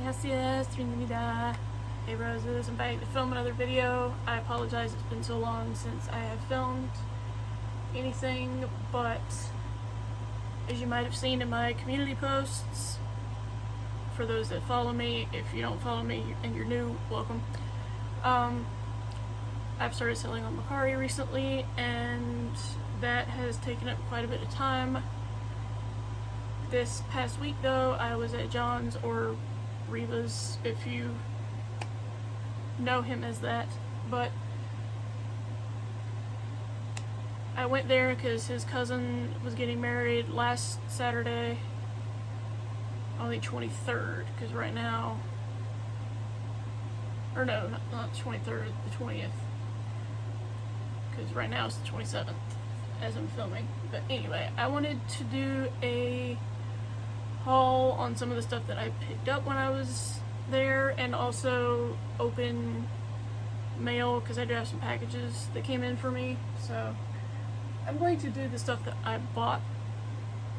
Gracias, Trinidad. Hey Roses, I'm back to film another video. I apologize, it's been so long since I have filmed anything, but as you might have seen in my community posts, for those that follow me, if you don't follow me and you're new, welcome. I've started selling on Mercari recently, and that has taken up quite a bit of time. This past week though, I was at John's, or Reevah's if you know him as that, but I went there because his cousin was getting married last Saturday on the 23rd, because right now, or no, not 23rd, the 20th, because right now it's the 27th as I'm filming. But anyway, I wanted to do a haul on some of the stuff that I picked up when I was there, and also open mail because I do have some packages that came in for me. So I'm going to do the stuff that I bought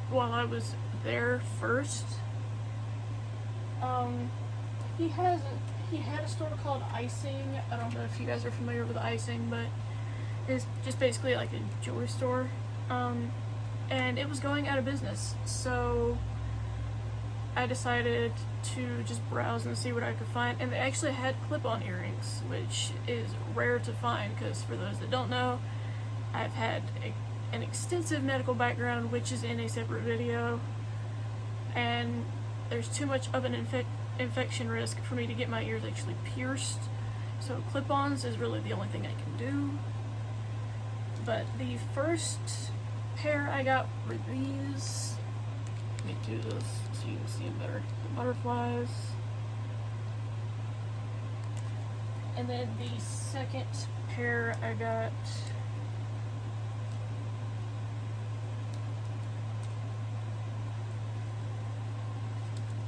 while I was there first. He had a store called Icing. I don't know if you guys are familiar with Icing, but it's just basically like a jewelry store. And it was going out of business, so I decided to just browse and see what I could find. And they actually had clip-on earrings, which is rare to find, because for those that don't know, I've had an extensive medical background, which is in a separate video, and there's too much of an infection risk for me to get my ears actually pierced, so clip-ons is really the only thing I can do. But the first pair I got were these. Let me do this so you can see them better. The butterflies. And then the second pair I got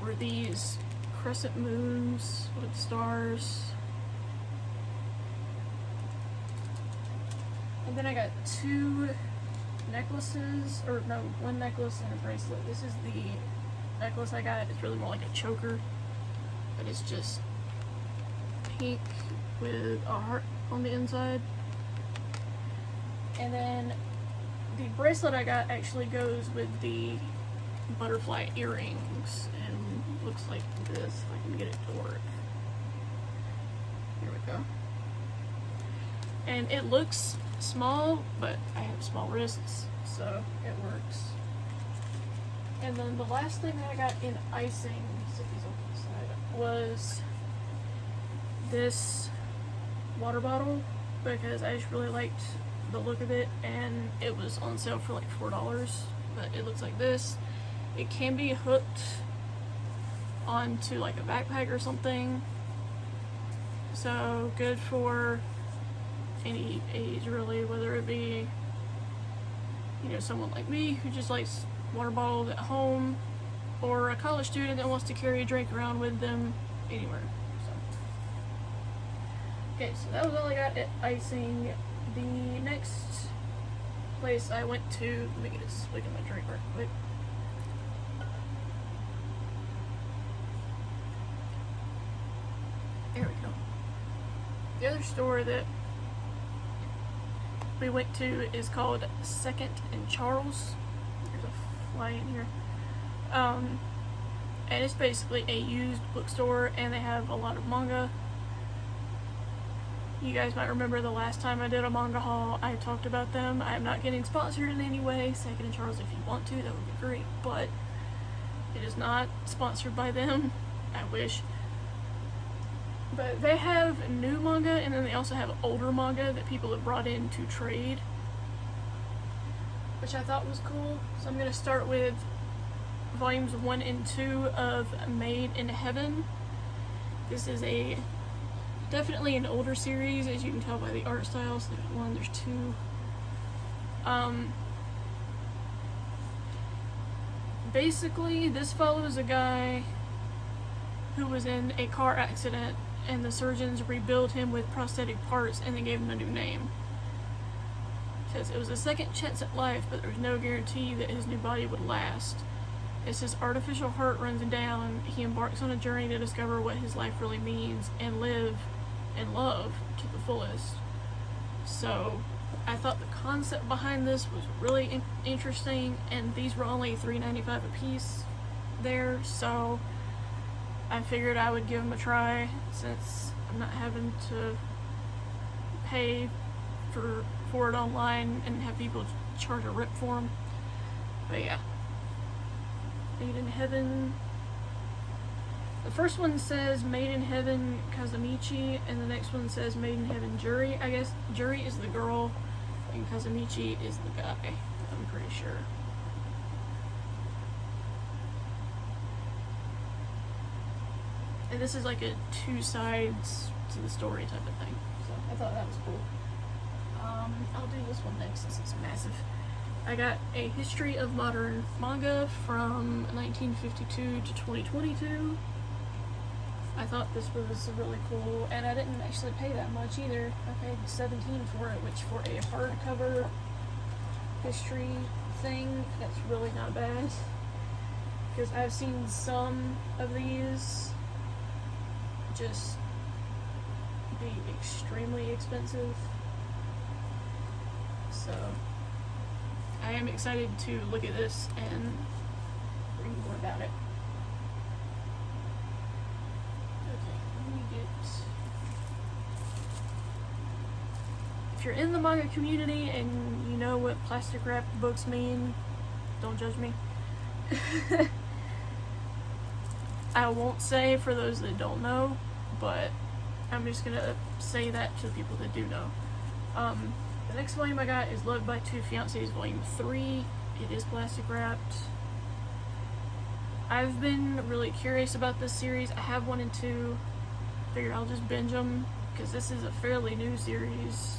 were these crescent moons with stars. And then I got two necklaces, or no, one necklace and a bracelet. This is the necklace I got. It's really more like a choker, but it's just pink with a heart on the inside. And then the bracelet I got actually goes with the butterfly earrings and looks like this, if I can get it to work. Here we go. And it looks small, but I have small wrists, so it works. And then the last thing that I got in Icing, set these on the side, was this water bottle, because I just really liked the look of it, and it was on sale for like $4. But it looks like this. It can be hooked onto like a backpack or something, so good for any age really, whether it be, you know, someone like me who just likes water bottles at home, or a college student that wants to carry a drink around with them anywhere. So okay, so that was all I got at Icing. The next place I went to, let me get a swig of my drink real quick. There we go. The other store that we went to is called Second and Charles. There's a fly in here. And it's basically a used bookstore, and they have a lot of manga. You guys might remember the last time I did a manga haul, I talked about them. I am not getting sponsored in any way. Second and Charles, if you want to, that would be great, but it is not sponsored by them. I wish. But they have new manga, and then they also have older manga that people have brought in to trade, which I thought was cool. So I'm going to start with volumes 1 and 2 of Made in Heaven. This is definitely an older series, as you can tell by the art style. So there's 1, there's 2. Basically, this follows a guy who was in a car accident, and the surgeons rebuilt him with prosthetic parts and then gave him a new name. It says it was a second chance at life, but there was no guarantee that his new body would last. As his artificial heart runs down, he embarks on a journey to discover what his life really means and live and love to the fullest. So I thought the concept behind this was really interesting, and these were only $3.95 a piece there, so I figured I would give them a try since I'm not having to pay for it online and have people charge a rip for them. But yeah, Made in Heaven. The first one says Made in Heaven Kazamichi, and the next one says Made in Heaven Juri. I guess Juri is the girl and Kazamichi is the guy, I'm pretty sure. And this is like a two sides to the story type of thing. So I thought that was cool. I'll do this one next since it's massive. I got A History of Modern Manga from 1952 to 2022. I thought this was really cool, and I didn't actually pay that much either. I paid $17 for it, which for a hardcover history thing, that's really not bad. Because I've seen some of these just be extremely expensive. So I am excited to look at this and read more about it. Okay, let me get... If you're in the manga community and you know what plastic wrapped books mean, don't judge me. I won't say for those that don't know, but I'm just gonna say that to the people that do know. The next volume I got is Loved by Two Fiancés Volume 3. It is plastic wrapped. I've been really curious about this series. I have 1 and 2. Figured I'll just binge them, because this is a fairly new series.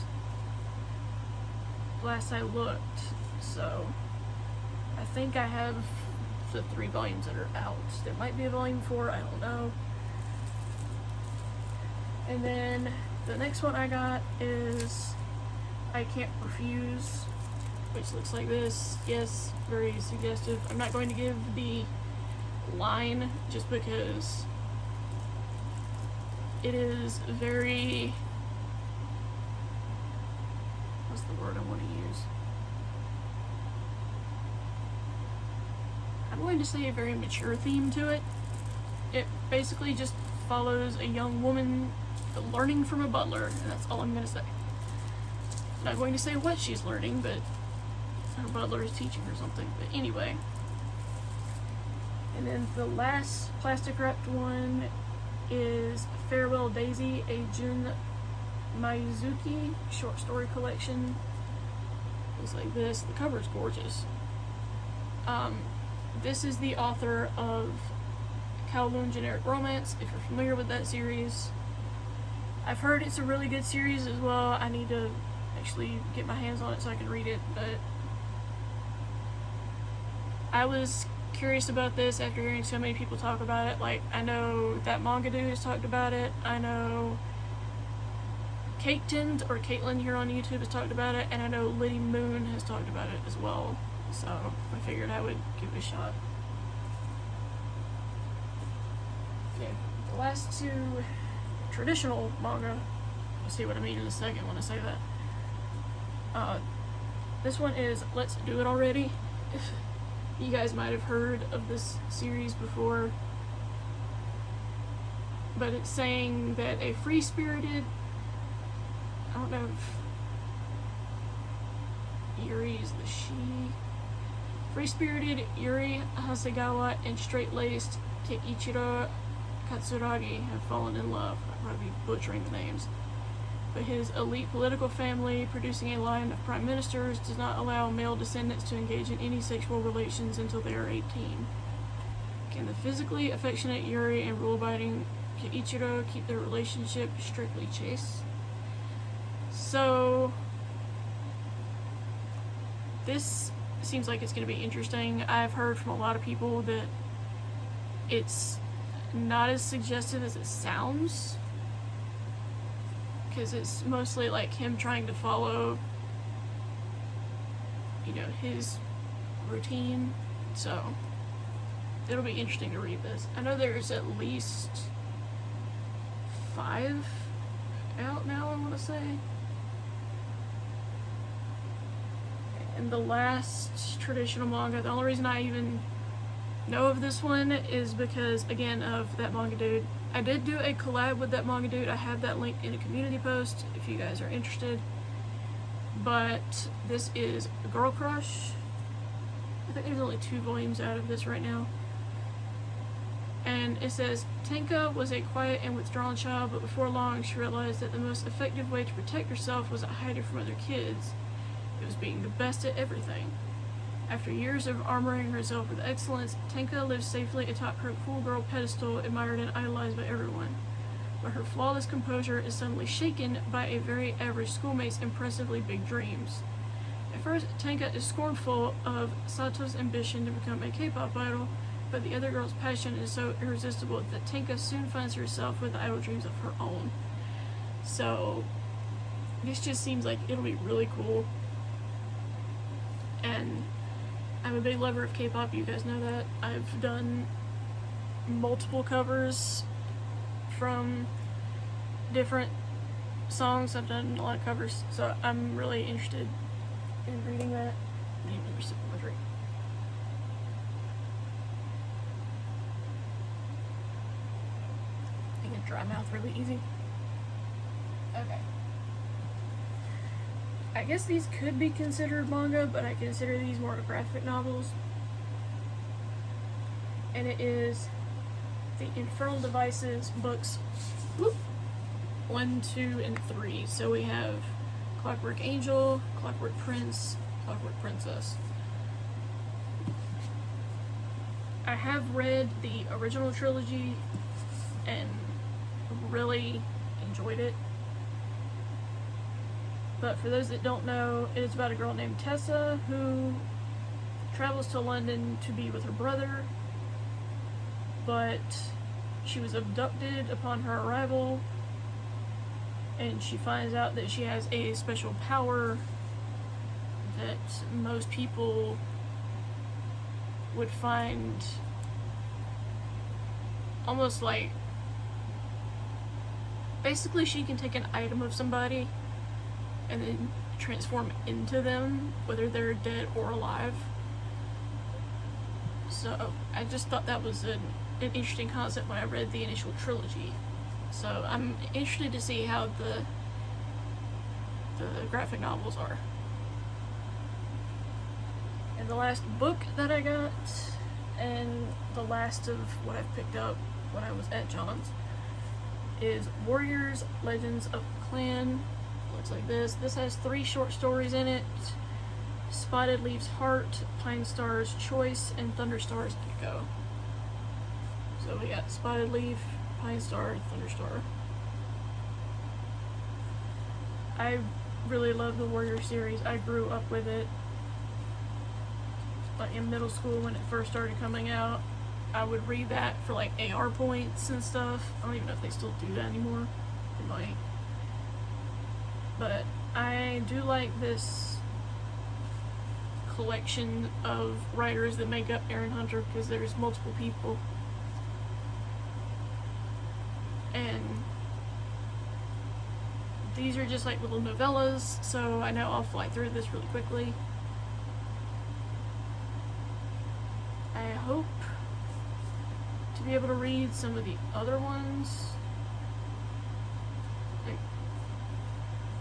Last I looked, so I think I have the 3 volumes that are out. There might be a volume 4, I don't know. And then the next one I got is I Can't Refuse, which looks like this. Yes, very suggestive. I'm not going to give the line just because it is very... what's the word I want to use? I'm going to say a very mature theme to it. It basically just follows a young woman learning from a butler, and that's all I'm going to say. I'm not going to say what she's learning, but her butler is teaching her something. But anyway. And then the last plastic wrapped one is Farewell Daisy, a Jun Maizuki short story collection. Looks like this. The cover is gorgeous. This is the author of Kowloon Generic Romance, if you're familiar with that series. I've heard it's a really good series as well. I need to actually get my hands on it so I can read it, but I was curious about this after hearing so many people talk about it. Like, I know that Manga Dude has talked about it. I know Caitlin here on YouTube has talked about it, and I know Liddy Moon has talked about it as well. So I figured I would give it a shot. Okay, the last 2 traditional manga. You'll see what I mean in a second when I say that. This one is Let's Do It Already. You guys might have heard of this series before, but it's saying that a free-spirited, I don't know if Yuri is the she, free-spirited Yuri Hasegawa and straight-laced Keiichiro Katsuragi have fallen in love. I'm probably butchering the names. But his elite political family, producing a line of prime ministers, does not allow male descendants to engage in any sexual relations until they are 18. Can the physically affectionate Yuri and rule-abiding Keiichiro keep their relationship strictly chaste? So this seems like it's going to be interesting. I've heard from a lot of people that it's not as suggestive as it sounds, because it's mostly like him trying to follow, you know, his routine. So it'll be interesting to read this. I know there's at least 5 out now, I want to say. And the last traditional manga, the only reason I even know of this one is because, again, of that manga dude. I did do a collab with that manga dude. I have that link in a community post if you guys are interested. But this is Girl Crush. I think there's only 2 volumes out of this right now. And it says, Tenka was a quiet and withdrawn child, but before long she realized that the most effective way to protect herself wasn't hiding from other kids. It was being the best at everything. After years of armoring herself with excellence, Tenka lives safely atop her cool girl pedestal, admired and idolized by everyone. But her flawless composure is suddenly shaken by a very average schoolmate's impressively big dreams. At first, Tenka is scornful of Sato's ambition to become a K-pop idol, but the other girl's passion is so irresistible that Tenka soon finds herself with idol dreams of her own. So, this just seems like it'll be really cool. And I'm a big lover of K-pop, you guys know that. I've done multiple covers from different songs. I've done a lot of covers, so I'm really interested in reading that. I need another sip of my drink. I get dry mouth really easy. Okay. I guess these could be considered manga, but I consider these more graphic novels. And it is the Infernal Devices books 1, 2, and 3. So we have Clockwork Angel, Clockwork Prince, Clockwork Princess. I have read the original trilogy and really enjoyed it. But for those that don't know, it is about a girl named Tessa who travels to London to be with her brother, but she was abducted upon her arrival, and she finds out that she has a special power that most people would find almost like, basically she can take an item of somebody and then transform into them, whether they're dead or alive. So I just thought that was an interesting concept when I read the initial trilogy. So I'm interested to see how the graphic novels are. And the last book that I got, and the last of what I've picked up when I was at John's, is Warriors Legends of Clan. Looks like this. This has 3 short stories in it: Spotted Leaf's Heart, Pine Star's Choice, and Thunderstar's Echo. So we got Spotted Leaf, Pine Star, Thunderstar. I really love the Warrior series. I grew up with it. Like in middle school when it first started coming out, I would read that for like AR points and stuff. I don't even know if they still do that anymore. They might. But I do like this collection of writers that make up Aaron Hunter, because there's multiple people. And these are just like little novellas, so I know I'll fly through this really quickly. I hope to be able to read some of the other ones.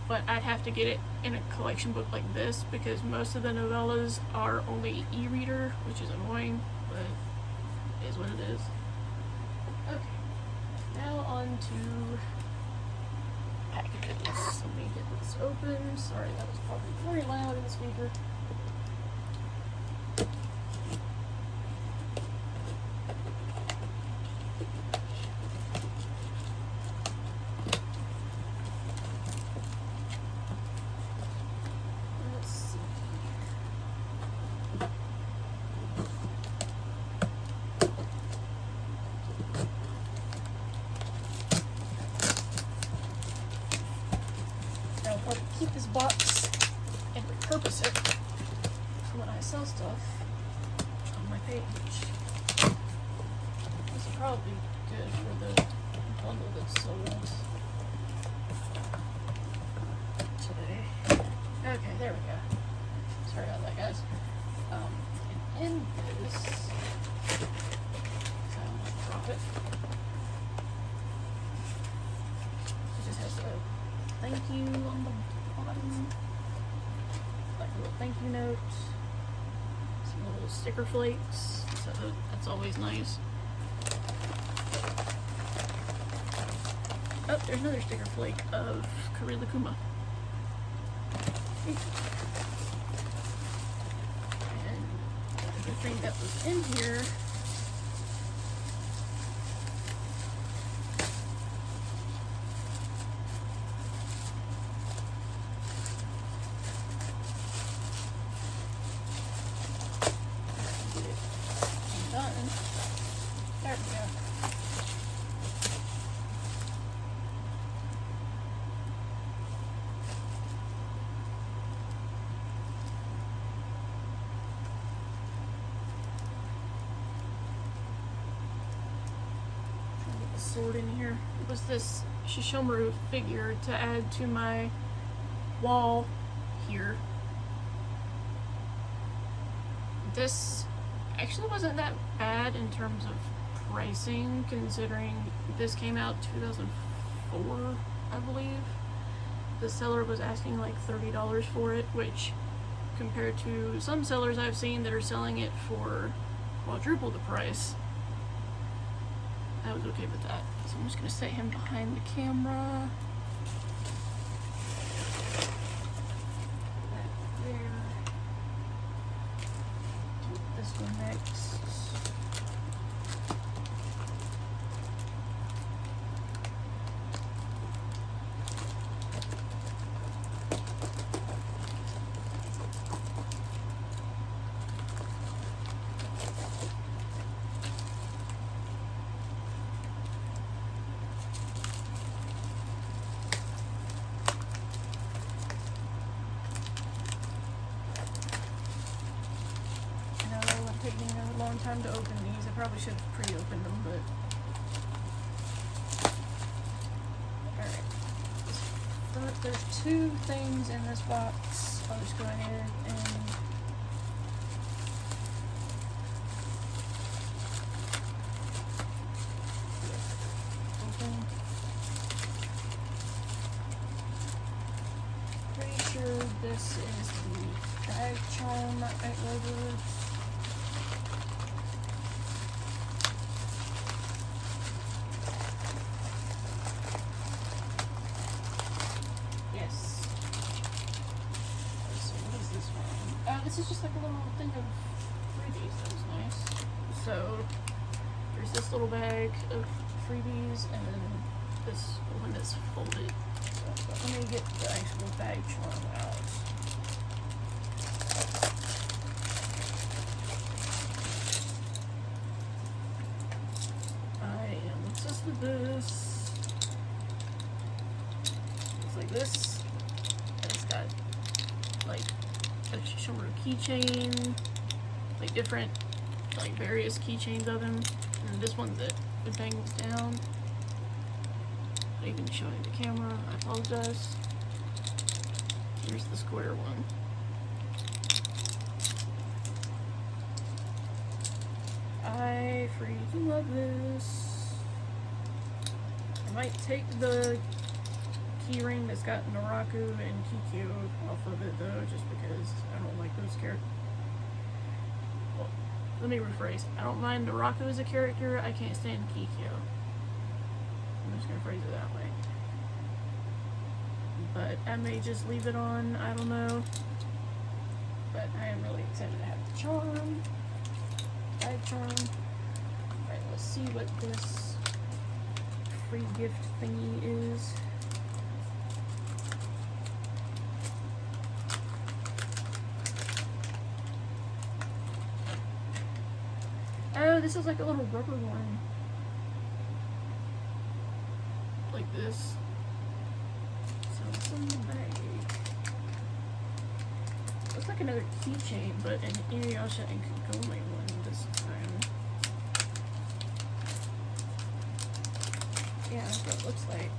But I'd have to get it in a collection book like this, because most of the novellas are only e-reader, which is annoying, but it is what it is. Okay, now on to packages. Let me get this open. Sorry, that was probably very loud in the speaker. Keep this box and repurpose it for when I sell stuff on my page. probably good for the bundle that's sold today. Okay, there we go. Sorry about that, guys. And in this, so I'm gonna drop it. It just has a thank you on the bottom, like a little thank you note, some little sticker flakes, so that's always nice. Oh, there's another sticker flake of Karilakuma. And the thing that was in here done. There we go. Sword in here. It was this Shishomaru figure to add to my wall here. This actually wasn't that bad in terms of pricing, considering this came out 2004, I believe. The seller was asking like $30 for it, which compared to some sellers I've seen that are selling it for quadruple the price, I was okay with that. So I'm just gonna set him behind the camera. That there. Do this one next. Taking a long time to open these. I probably should have pre-opened them, but alright. There's two things in this box. I'll just go ahead and open. Pretty sure this is the bag charm right over. This is just like a little thing of freebies. That was nice. So there's this little bag of freebies, and then this one that's folded. So let me get the actual bag charm out. I am obsessed with this. Looks like this. And it's got like a Shishomaru keychain, like different, like various keychains of him, and this one that it bangs down. Not even showing the camera, I apologize. Here's the square one. I freaking love this. I might take the keyring that's got Naraku and Kikyo off of it though, just because I don't like those characters. Well, let me rephrase. I don't mind Naraku as a character, I can't stand Kikyo. I'm just gonna phrase it that way. But I may just leave it on, I don't know. But I am really excited to have the charm. Bag charm. Alright, let's see what this free gift thingy is. Oh, this is like a little rubber one. Like this. So what's in the bag? Looks like another keychain, but an Inuyasha and Kagome one this time. yeah, that's what it looks like.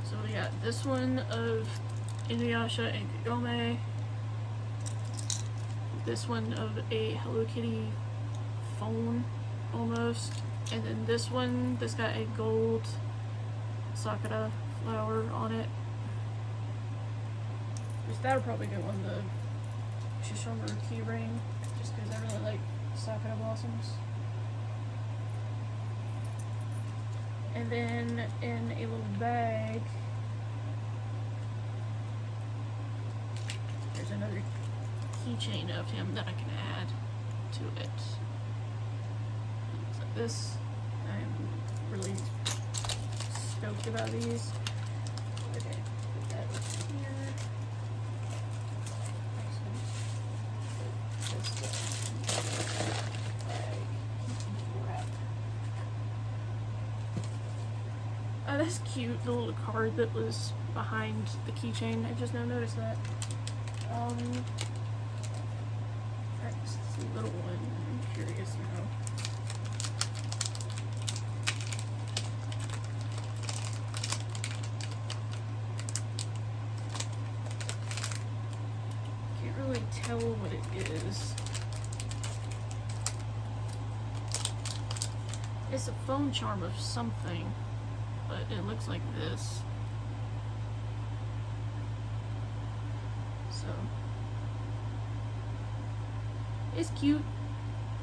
So we got this one of Inuyasha and Kagome. This one of a Hello Kitty phone, almost. And then this one that's got a gold sakura flower on it. Which that'll probably go on the Shishomaru key ring, just because I really like sakura blossoms. And then in a little bag, there's another keychain of him that I can add to it. So this, I'm really stoked about these. Okay, put that over here. Oh, that's cute, the little card that was behind the keychain. I just now noticed that. That's the little one. I'm curious now. Can't really tell what it is. It's a phone charm of something, but it looks like this. So it's cute.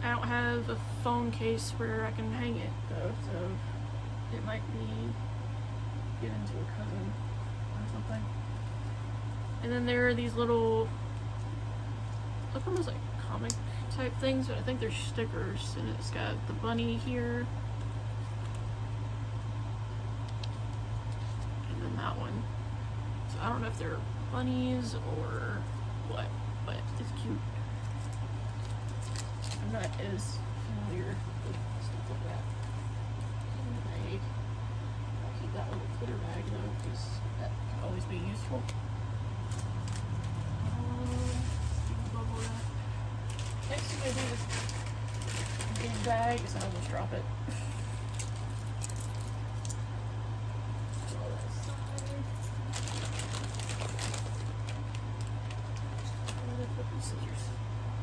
I don't have a phone case where I can hang it though, so it might be given to a cousin or something. And then there are these little, look almost like comic type things, but I think they're stickers, and it's got the bunny here. And then that one. So I don't know if they're bunnies or what, but it's cute. I'm not as familiar with stuff like that. I'll keep that little glitter bag though, because that can always be useful. Bubble wrap. Next thing I do is big bag, so I'll just drop it. Scissors.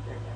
There we go.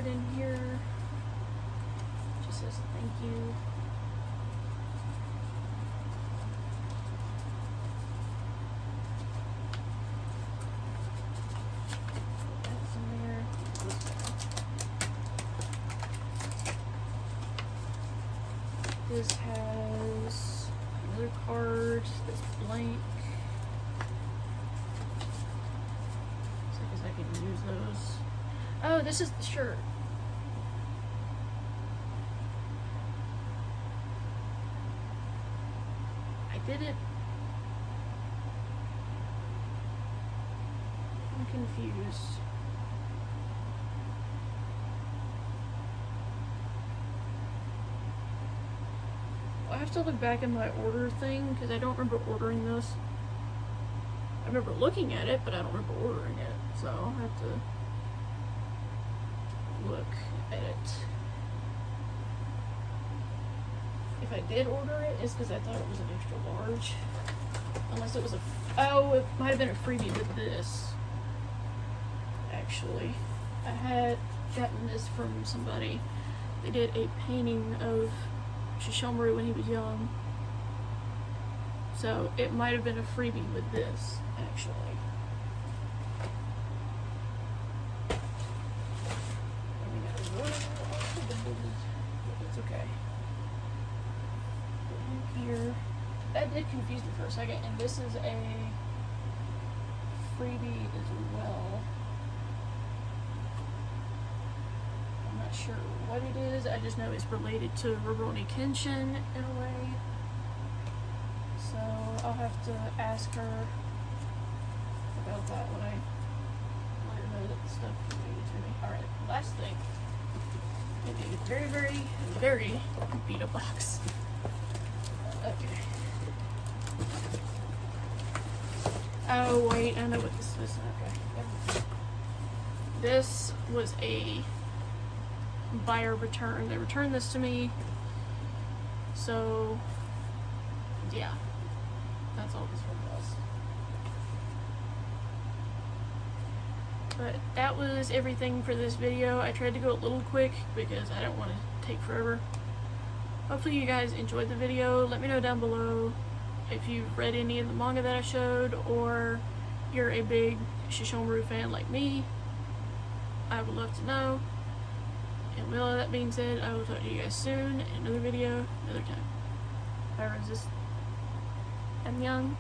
In here, just says thank you. That's in there. This has another card that's blank. So I guess I can use those. Oh, this is the shirt. I did it. I'm confused. I have to look back in my order thing because I don't remember ordering this. I remember looking at it, but I don't remember ordering it. So I'll have to look at it. If I did order it, it's because I thought it was an extra large. Unless it was a, oh, it might have been a freebie with this. Actually, I had gotten this from somebody. They did a painting of Shishomaru when he was young. So it might have been a freebie with this, actually. did confuse me for a second, and this is a freebie as well. I'm not sure what it is, I just know it's related to Rurouni Kenshin in a way. So I'll have to ask her about that when I let her know that the stuff is related to me. Alright, last thing. It is a very, very, very beat up box. Okay. Oh wait, I know what this is. Okay. This was a buyer return. They returned this to me. So yeah. That's all this one was. But that was everything for this video. I tried to go a little quick because I don't want to take forever. Hopefully you guys enjoyed the video. Let me know down below if you've read any of the manga that I showed, or you're a big Shishomaru fan like me. I would love to know. And with all that being said, I will talk to you guys soon in another video, another time. Bye, Roses. I'm young.